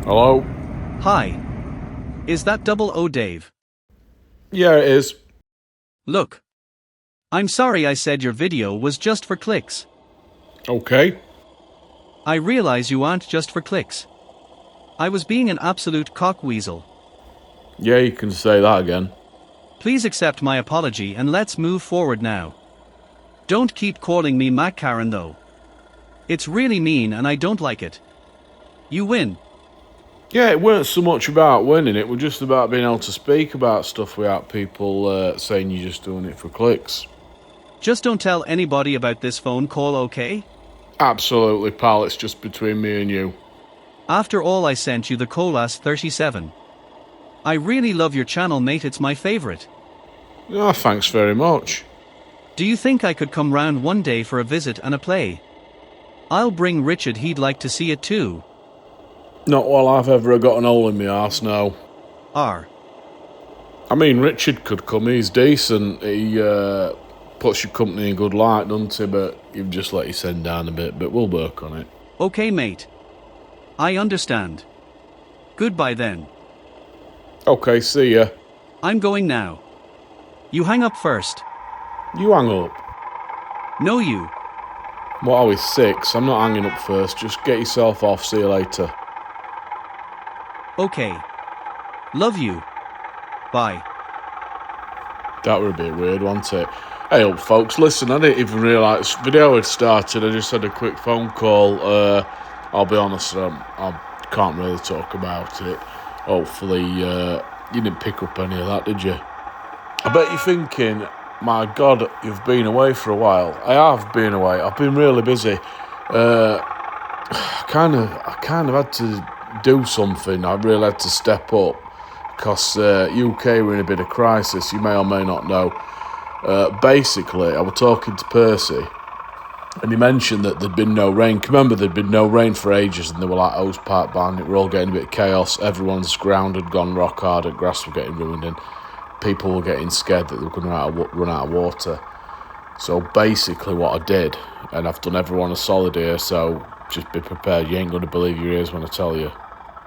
Hello? Hi. Is that Double O Dave? Yeah, it is. Look. I'm sorry I said your video was just for clicks. Okay. I realize you aren't just for clicks. I was being an absolute cockweasel. Yeah, you can say that again. Please accept my apology and let's move forward now. Don't keep calling me Mac Karen though. It's really mean and I don't like it. You win. Yeah, it weren't so much about winning, it was just about being able to speak about stuff without people saying you're just doing it for clicks. Just don't tell anybody about this phone call, okay? Absolutely, pal, it's just between me and you. After all, I sent you the Colas 37. I really love your channel, mate, it's my favorite. Oh, thanks very much. Do you think I could come round one day for a visit and a play? I'll bring Richard, he'd like to see it too. Not while I've ever got an hole in my arse, no. R. I mean, Richard could come, he's decent, he puts your company in good light, doesn't he? But you've just let you send down a bit, but we'll work on it. Okay, mate. I understand. Goodbye then. Okay, see ya. I'm going now. You hang up first. You hang up. No, you. What are we, 6? I'm not hanging up first, just get yourself off, see you later. Okay. Love you. Bye. That were a bit weird, wasn't it? Hey up folks, listen, I didn't even realise the video had started, I just had a quick phone call. I'll be honest, I can't really talk about it. Hopefully, you didn't pick up any of that, did you? I bet you're thinking, my God, you've been away for a while. I have been away, I've been really busy. I kind of had to do something, I really had to step up. Because UK were in a bit of crisis, you may or may not know. Basically, I was talking to Percy, and he mentioned that there'd been no rain. Remember, there'd been no rain for ages, and they were like hose pipe band. It were all getting a bit of chaos. Everyone's ground had gone rock hard, and grass were getting ruined, and people were getting scared that they were going to run out of water. So basically what I did, and I've done everyone a solid here, so just be prepared. You ain't going to believe your ears when I tell you.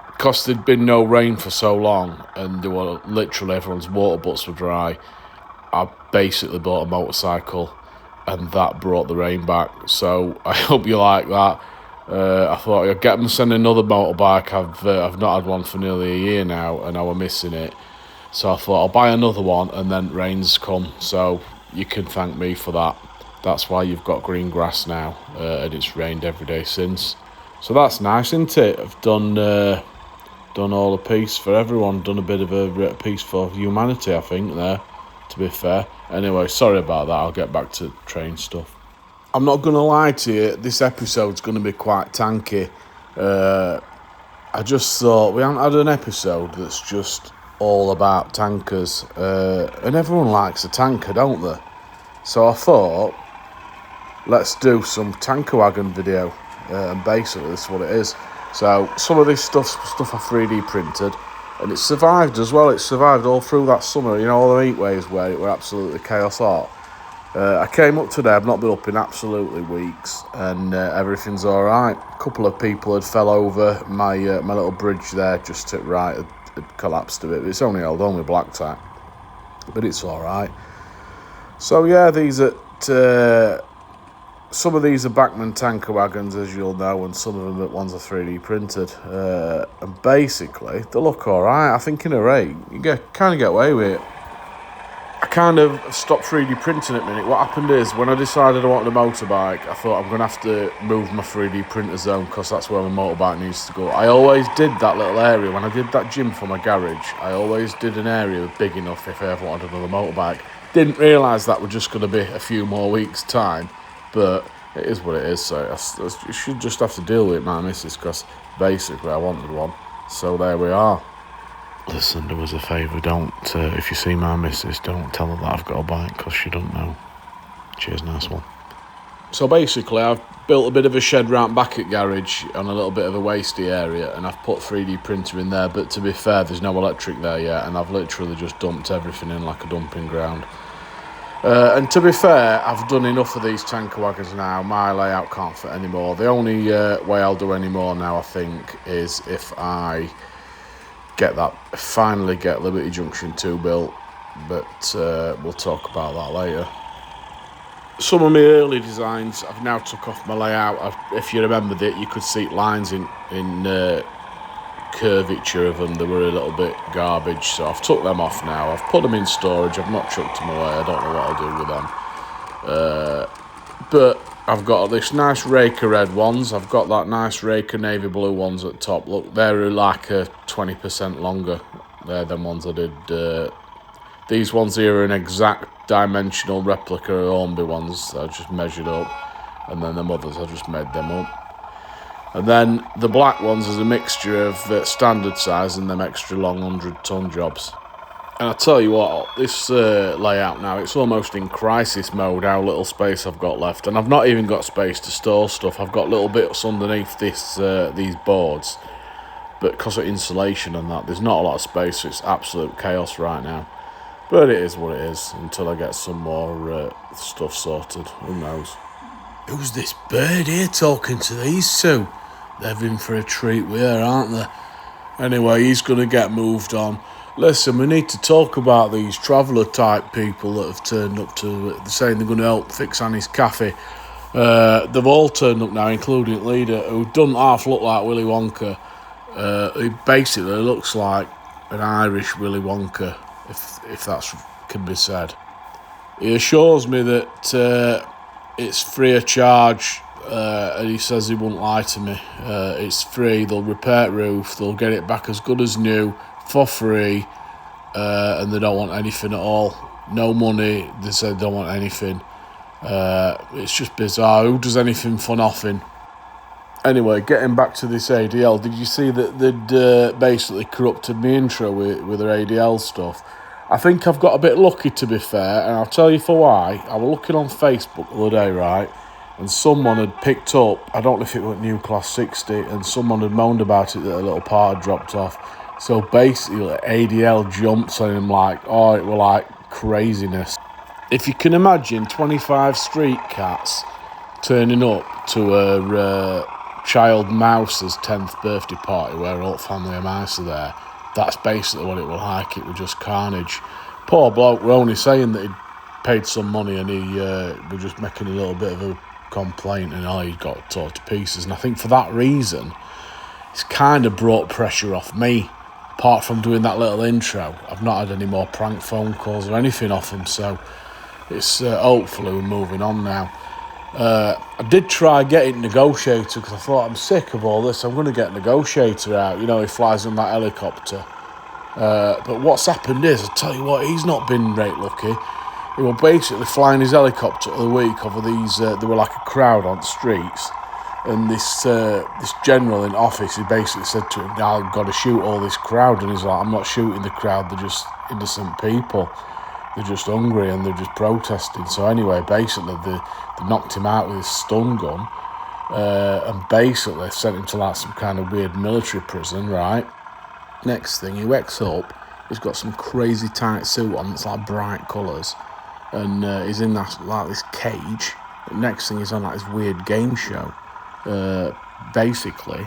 Because there'd been no rain for so long, and there were literally everyone's water butts were dry, I basically bought a motorcycle, and that brought the rain back. So I hope you like that. I thought I'd get them send another motorbike. I've not had one for nearly a year now, and I were missing it. So I thought I'll buy another one, and then rain's come. So you can thank me for that. That's why you've got green grass now, and it's rained every day since. So that's nice, isn't it? I've done all a piece for everyone, done a bit of a piece for humanity, I think, there, to be fair. Anyway, sorry about that, I'll get back to train stuff. I'm not going to lie to you, this episode's going to be quite tanky. I just thought, we haven't had an episode that's just all about tankers, and everyone likes a tanker, don't they? So I thought, let's do some tanker wagon video, and basically this is what it is. So some of this stuff I 3D printed, and it survived as well. It survived all through that summer, you know, all the heat waves where it were absolutely chaos hot. I came up today, I've not been up in absolutely weeks, and everything's all right. A couple of people had fell over, my little bridge there just to the right had collapsed a bit. It's only held on with black tack, but it's all right. So yeah, some of these are Bachmann tanker wagons, as you'll know, and some of them ones are 3D printed. And basically, they look alright. I think in a rate, you kind of get away with it. I kind of stopped 3D printing at the minute. What happened is, when I decided I wanted a motorbike, I thought I'm going to have to move my 3D printer zone, because that's where my motorbike needs to go. I always did that little area. When I did that gym for my garage, I always did an area big enough if I ever wanted another motorbike. Didn't realise that was just going to be a few more weeks' time. But it is what it is, so you should just have to deal with it, my missus, because basically I wanted one. So there we are. Listen, do us a favour, don't, if you see my missus, don't tell her that I've got a bike, because she don't know. Cheers, nice one. So basically, I've built a bit of a shed round back at garage on a little bit of a wasty area, and I've put 3D printer in there, but to be fair, there's no electric there yet, and I've literally just dumped everything in like a dumping ground. And to be fair, I've done enough of these tanker wagons now. My layout can't fit anymore. The only way I'll do any more now, I think, is if I finally get Liberty Junction 2 built. But we'll talk about that later. Some of my early designs, I've now took off my layout. If you remember that, you could see lines in curvature of them. They were a little bit garbage, so I've took them off now. I've put them in storage. I've not chucked them away. I don't know what I'll do with them. But I've got this nice Raker red ones. I've got that nice Raker navy blue ones at the top. Look, they're like a 20% longer. They're them ones I did. These ones here are an exact dimensional replica of hornby ones. I just measured up, and then the others I just made them up. And then the black ones is a mixture of standard size and them extra long 100-ton jobs. And I tell you what, this layout now, it's almost in crisis mode how little space I've got left. And I've not even got space to store stuff. I've got little bits underneath these boards. But because of insulation and that, there's not a lot of space, so it's absolute chaos right now. But it is what it is, until I get some more stuff sorted. Who knows? Who's this bird here talking to these two? They're in for a treat with her, aren't they? Anyway, he's going to get moved on. Listen, we need to talk about these traveller type people that have turned up to saying they're going to help fix Annie's cafe. They've all turned up now, including the leader, who doesn't half look like Willy Wonka. He basically looks like an Irish Willy Wonka, if that can be said. He assures me that it's free of charge, and he says he won't lie to me. It's free. They'll repair the roof. They'll get it back as good as new for free, and they don't want anything at all. No money. They said they don't want anything. It's just bizarre. Who does anything for nothing? Anyway, getting back to this ADL, did you see that they'd basically corrupted my intro with their ADL stuff? I think I've got a bit lucky, to be fair, and I'll tell you for why. I was looking on Facebook the other day, right, and someone had picked up, I don't know if it was New Class 60, and someone had moaned about it that a little part had dropped off. So basically, ADL jumped on him like, oh, it was like craziness. If you can imagine 25 street cats turning up to a child mouse's 10th birthday party where all family of mice are there, that's basically what it was like. It was just carnage. Poor bloke, we're only saying that he'd paid some money and he was just making a little bit of a complaint, and he got torn to pieces. And I think for that reason, it's kind of brought pressure off me. Apart from doing that little intro, I've not had any more prank phone calls or anything off him, so it's hopefully we're moving on now. I did try getting Negotiator because I thought, I'm sick of all this. I'm going to get Negotiator out. You know, he flies in that helicopter. But what's happened is, I tell you what, he's not been great lucky. He was basically flying his helicopter the week over these. There were like a crowd on the streets, and this general in office, he basically said to him, "I've got to shoot all this crowd," and he's like, "I'm not shooting the crowd. They're just innocent people. They're just hungry and they're just protesting." So anyway, basically they knocked him out with his stun gun, and basically sent him to like some kind of weird military prison, right? Next thing, he wakes up, he's got some crazy tight suit on, it's like bright colours, and he's in that like this cage. Next thing, he's on like this weird game show. Basically,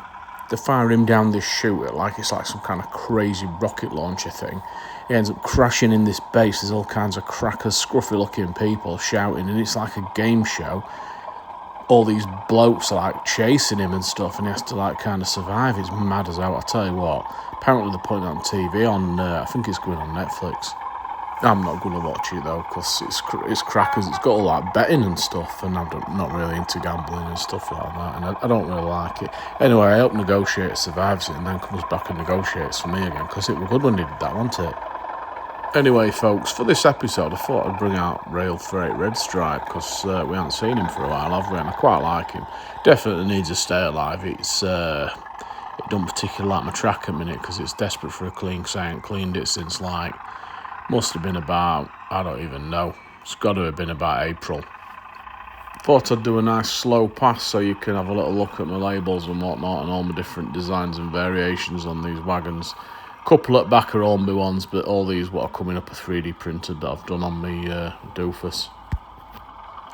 they fire him down this chute like it's like some kind of crazy rocket launcher thing. He ends up crashing in this base. There's all kinds of crackers, scruffy looking people shouting, and it's like a game show. All these blokes are like chasing him and stuff, and he has to like kind of survive. It's mad as hell. I tell you what, apparently they're putting it on TV on, I think it's going on Netflix. I'm not going to watch it though, because it's crackers. It's got all that betting and stuff, and I'm not really into gambling and stuff like that, and I don't really like it. Anyway, I hope Negotiator survives it and then comes back and negotiates for me again, because it was good when he did that, wasn't it? Anyway, folks, for this episode, I thought I'd bring out Rail Freight Red Stripe, because we haven't seen him for a while, have we? And I quite like him. Definitely needs to stay alive. It don't particularly like my track at the minute, because it's desperate for a clean, because I ain't cleaned it since like, must have been about, I don't even know. It's got to have been about April. Thought I'd do a nice slow pass so you can have a little look at my labels and whatnot and all my different designs and variations on these wagons. Couple at back are hornby ones, but all these what are coming up are 3D printed that I've done on my doofus.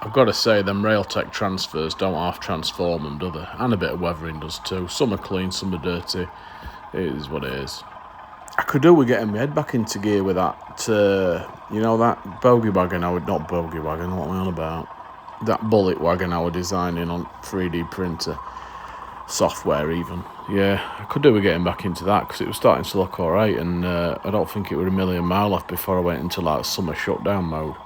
I've got to say, them Railtech transfers don't half transform them, do they? And a bit of weathering does too. Some are clean, some are dirty. It is what it is. I could do with getting my head back into gear with that, you know, that bogey wagon not bogey wagon, what am I on about? That bullet wagon I was designing on 3D printer. Software even. Yeah, I could do with getting back into that because it was starting to look alright, and I don't think it was a million mile off before I went into like summer shutdown mode.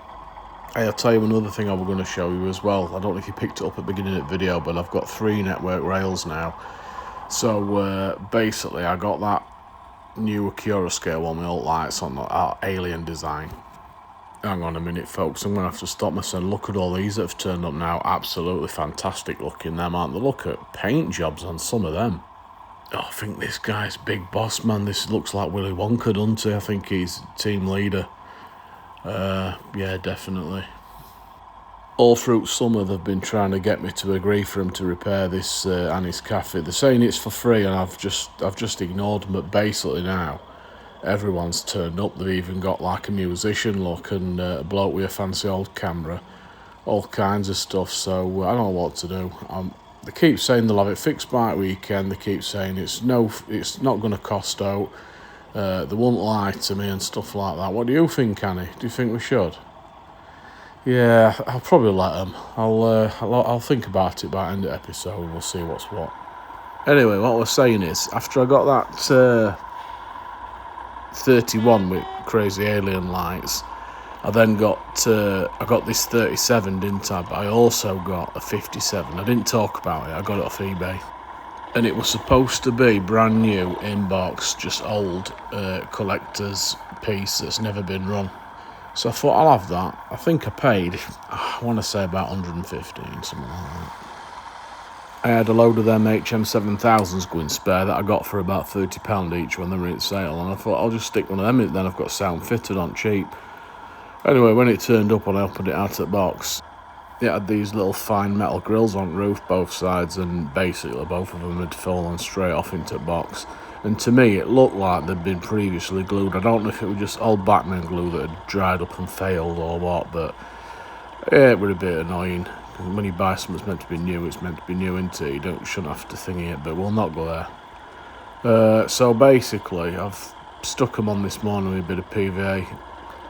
Hey, I'll tell you another thing I was going to show you as well. I don't know if you picked it up at the beginning of the video, but I've got 3 network rails now. So basically I got that new Accurascale one with all lights on the alien design. Hang on a minute folks, I'm going to have to stop myself. Look at all these that have turned up now. Absolutely fantastic looking them, aren't they? Look at paint jobs on some of them. Oh, I think this guy's big boss, man. This looks like Willy Wonka, doesn't he? I think he's team leader. Yeah, definitely. All through summer they've been trying to get me to agree for him to repair this Annie's Cafe. They're saying it's for free, and I've just ignored them. But basically now everyone's turned up. They've even got like a musician look and a bloke with a fancy old camera, all kinds of stuff. So I don't know what to do. They keep saying they'll have it fixed by weekend. They keep saying it's not going to cost out. They won't lie to me and stuff like that. What do you think, Annie? Do you think we should? Yeah, I'll probably let them. I'll think about it by the end of the episode and we'll see what's what. Anyway, what we're saying is, after I got that 31 with crazy alien lights, I then got I got this 37, didn't I? But I also got a 57. I didn't talk about it. I got it off eBay. And it was supposed to be brand new in box, just old collector's piece that's never been run. So I thought I'll have that. I think I paid, I want to say about 115, something like that. I had a load of them HM7000s going spare that I got for about £30 each when they were in sale, and I thought I'll just stick one of them in, then I've got sound fitted on cheap. Anyway, when it turned up and I opened it out of the box, it had these little fine metal grills on the roof both sides, and basically both of them had fallen straight off into the box. And to me it looked like they'd been previously glued. I don't know if it was just old Bachmann glue that had dried up and failed or what, but yeah, it was a bit annoying. When you buy something that's meant to be new, it's meant to be new, isn't it? You shouldn't have to thingy it, but we'll not go there. So basically I've stuck them on this morning with a bit of PVA.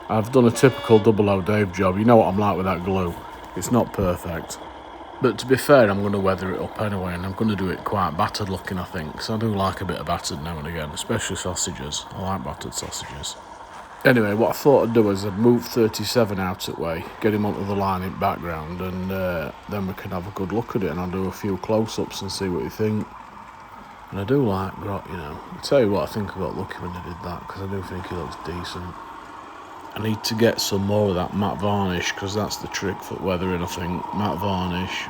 I've done a typical double O Dave job. You know what I'm like with that glue. It's not perfect. But to be fair, I'm going to weather it up anyway, and I'm going to do it quite battered looking, I think, because I do like a bit of battered now and again, especially sausages. I like battered sausages. Anyway, what I thought I'd do is I'd move 37 out of the way, get him onto the line in background, and then we can have a good look at it, and I'll do a few close-ups and see what you think. And I do like Grot, you know. I'll tell you what, I think I got lucky when I did that, because I do think he looks decent. I need to get some more of that matte varnish, because that's the trick for weathering, I think. Matte varnish,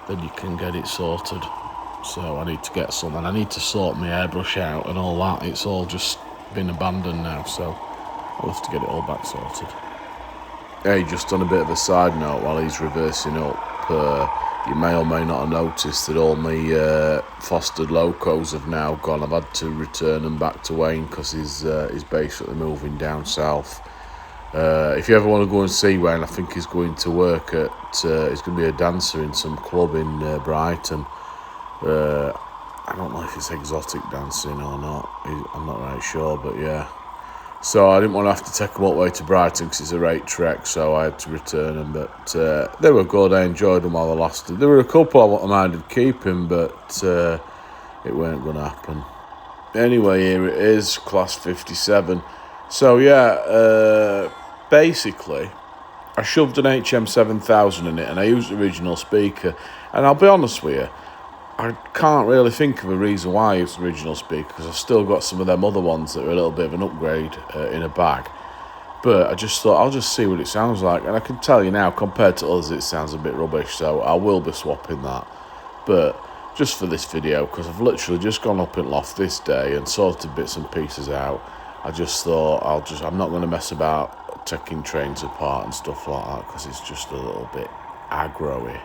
then you can get it sorted. So I need to get some, and I need to sort my airbrush out and all that. It's all just been abandoned now, so I'll have to get it all back sorted. Hey, just on a bit of a side note, while he's reversing up, you may or may not have noticed that all my fostered locos have now gone. I've had to return them back to Wayne because he's basically moving down south. If you ever want to go and see Wayne, I think he's going to work at, he's going to be a dancer in some club in Brighton. I don't know if it's exotic dancing or not, I'm not right sure, but yeah. So I didn't want to have to take them all the way to Brighton because it's a rate trek, so I had to return them. But they were good, I enjoyed them while they lasted. There were a couple I minded keeping, but it weren't going to happen. Anyway, here it is, class 57. So yeah, basically, I shoved an HM7000 in it and I used the original speaker. And I'll be honest with you, I can't really think of a reason why I used the original speaker, because I've still got some of them other ones that are a little bit of an upgrade in a bag. But I just thought I'll just see what it sounds like, and I can tell you now, compared to others, it sounds a bit rubbish, so I will be swapping that. But just for this video, because I've literally just gone up in loft this day and sorted bits and pieces out, I just thought I'm not going to mess about taking trains apart and stuff like that, because it's just a little bit aggro-y.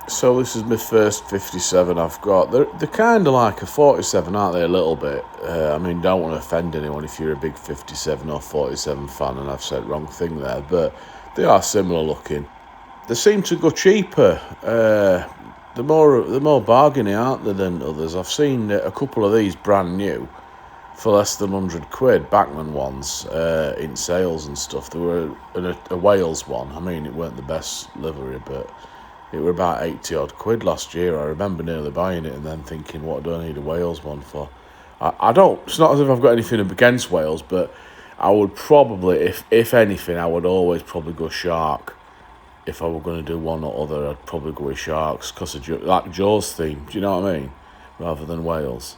So this is my first 57 I've got. They're kind of like a 47, aren't they, a little bit? I mean, don't want to offend anyone if you're a big 57 or 47 fan and I've said wrong thing there, but they are similar looking. They seem to go cheaper. They're more bargainy, aren't they, than others? I've seen a couple of these brand new for less than 100 quid, Bachmann ones, in sales and stuff. There were a Wales one. I mean, it weren't the best livery, but it were about 80 odd quid last year. I remember nearly buying it and then thinking, what do I need a Wales one for? I don't, it's not as if I've got anything against Wales, but I would probably, if anything, I would always probably go shark. If I were going to do one or other, I'd probably go with sharks, because of like Jaws theme, do you know what I mean? Rather than Wales.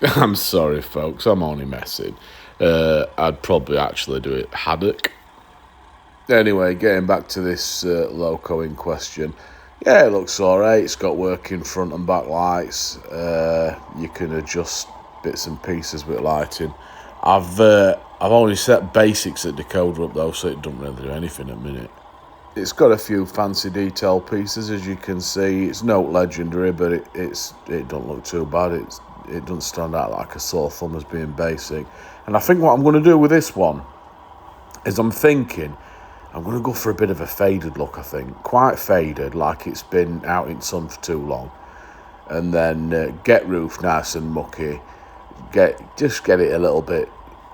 I'm sorry, folks, I'm only messing. I'd probably actually do it haddock. Anyway, getting back to this Loco in question. Yeah, it looks alright. It's got working front and back lights. You can adjust bits and pieces with lighting. I've only set basics at decoder up though, so it doesn't really do anything at the minute. It's got a few fancy detail pieces, as you can see. It's no legendary, but it don't look too bad. It doesn't stand out like a sore thumb as being basic. And I think what I'm going to do with this one is I'm going to go for a bit of a faded look, I think. Quite faded, like it's been out in sun for too long. And then get roof nice and mucky. Just get it a little bit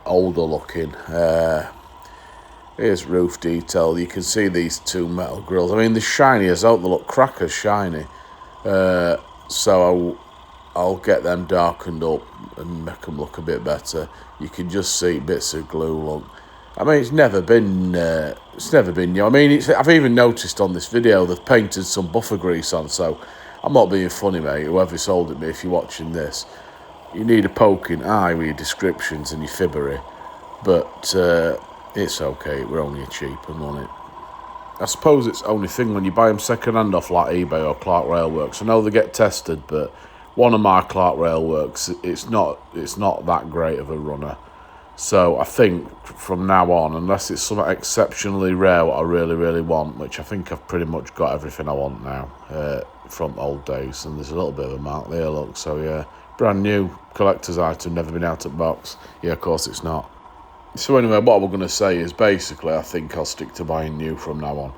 older looking. Here's roof detail. You can see these 2 metal grills. I mean, they're shiny as out. They look crackers shiny. So I'll get them darkened up and make them look a bit better. You can just see bits of glue look. I mean, it's never been new. I mean, I've even noticed on this video they've painted some buffer grease on, so I'm not being funny, mate. Whoever sold it me, if you're watching this, you need a poking eye with your descriptions and your fibbery, but it's okay. We're only a cheap one, wasn't it? I suppose it's the only thing when you buy them second hand off like eBay or Clark Railworks. I know they get tested, but one of my Clark Railworks, it's not that great of a runner. So I think from now on, unless it's something exceptionally rare what I really, really want, which I think I've pretty much got everything I want now from old days, and there's a little bit of a mark there, look, so yeah, brand new collector's item, never been out of box. Yeah, of course it's not. So anyway, what we're going to say is basically I think I'll stick to buying new from now on.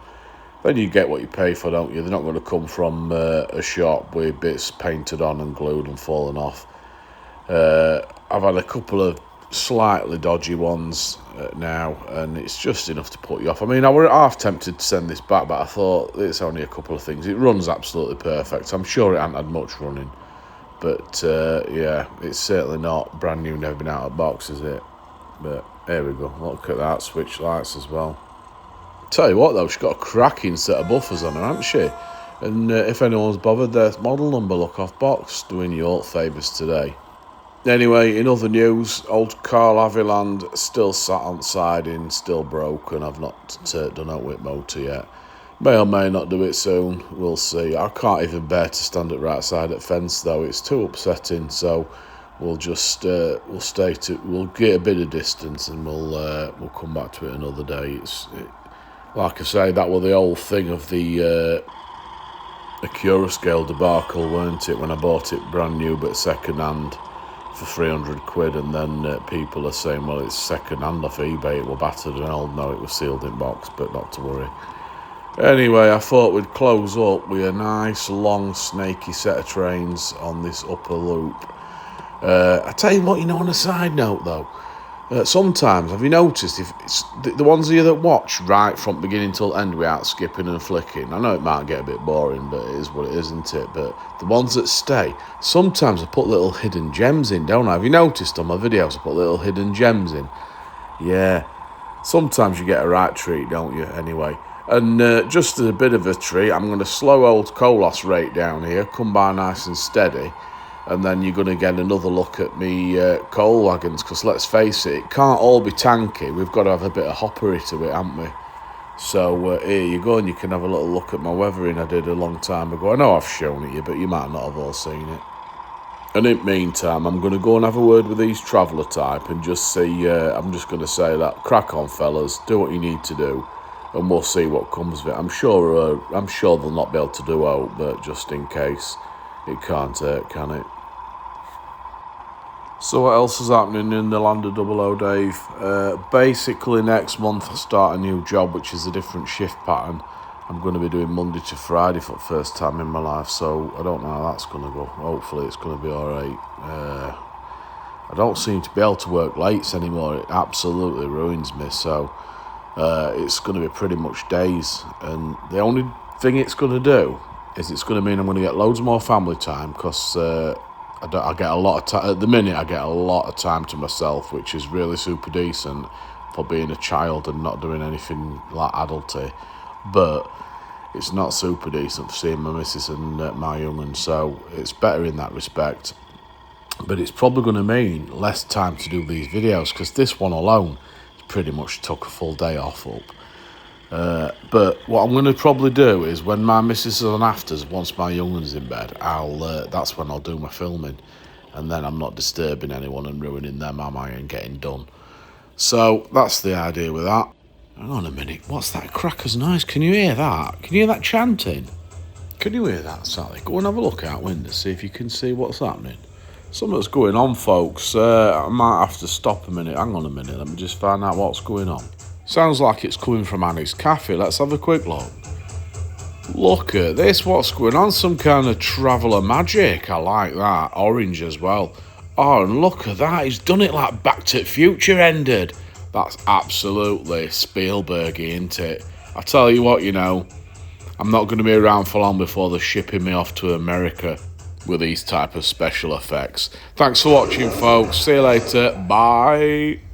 Then you get what you pay for, don't you? They're not going to come from a shop with bits painted on and glued and falling off. I've had a couple of slightly dodgy ones now, and it's just enough to put you off. I mean, I were half tempted to send this back, but I thought it's only a couple of things. It runs absolutely perfect. I'm sure it hasn't had much running, but yeah, it's certainly not brand new, never been out of box, is it? But there we go. Look at that, switch lights as well. Tell you what though, she's got a cracking set of buffers on her, hasn't she? And if anyone's bothered, there's model number, look off box, doing you all favours today. Anyway, in other news, old Carl Aviland still sat on siding, still broken. I've not done out with motor yet. May or may not do it soon, we'll see. I can't even bear to stand at right side of the fence though, it's too upsetting, so we'll just we'll get a bit of distance and we'll come back to it another day. Like I say, that was the old thing of the Accurascale debacle, weren't it, when I bought it brand new but second hand for 300 quid, and then people are saying, well, it's second hand off eBay, it was battered and old. No, it was sealed in box, but not to worry. Anyway, I thought we'd close up with a nice long snaky set of trains on this upper loop. I tell you what, on a side note though, sometimes, have you noticed, if it's the ones of you that watch right from beginning till end without skipping and flicking, I know it might get a bit boring, but it is what it is, isn't it? But the ones that stay, sometimes I put little hidden gems in, don't I? Have you noticed on my videos I put little hidden gems in? Yeah, sometimes you get a right treat, don't you? Anyway, and just as a bit of a treat, I'm going to slow old coal loss rate down here, come by nice and steady. And then you're going to get another look at me coal wagons, because let's face it can't all be tanky. We've got to have a bit of hoppery to it, haven't we? So here you go, and you can have a little look at my weathering I did a long time ago. I know I've shown it you, but you might not have all seen it. And in the meantime, I'm going to go and have a word with these traveller type and just see, I'm just going to say that, crack on fellas, do what you need to do. and we'll see what comes of it. I'm sure they'll not be able to do out, but just in case, it can't hurt, can it? So what else is happening in the land of Double O, Dave? Basically next month I start a new job, which is a different shift pattern. I'm going to be doing Monday to Friday for the first time in my life, so I don't know how that's going to go. Hopefully it's going to be alright. I don't seem to be able to work lates anymore. It absolutely ruins me, so it's going to be pretty much days. And the only thing it's going to do is it's going to mean I'm going to get loads more family time, because I get a lot of time. At the minute, I get a lot of time to myself, which is really super decent for being a child and not doing anything like adulty. But it's not super decent for seeing my missus and my young'un, so it's better in that respect. But it's probably going to mean less time to do these videos, because this one alone pretty much took a full day off up. But what I'm going to probably do is when my missus is on afters, once my young'un's in bed, that's when I'll do my filming, and then I'm not disturbing anyone and ruining their mama and getting done. So that's the idea with that. Hang on a minute, what's that cracker's noise? Can you hear that? Can you hear that chanting? Can you hear that, Sally? Go and have a look out window, see if you can see what's happening. Something's going on, folks. I might have to stop a minute. Hang on a minute, let me just find out what's going on. Sounds like it's coming from Annie's cafe. Let's have a quick look. Look at this, what's going on? Some kind of traveller magic. I like that. Orange as well. Oh, and look at that. He's done it like Back to the Future ended. That's absolutely Spielberg-y, isn't it? I tell you what, I'm not going to be around for long before they're shipping me off to America with these type of special effects. Thanks for watching, folks. See you later. Bye.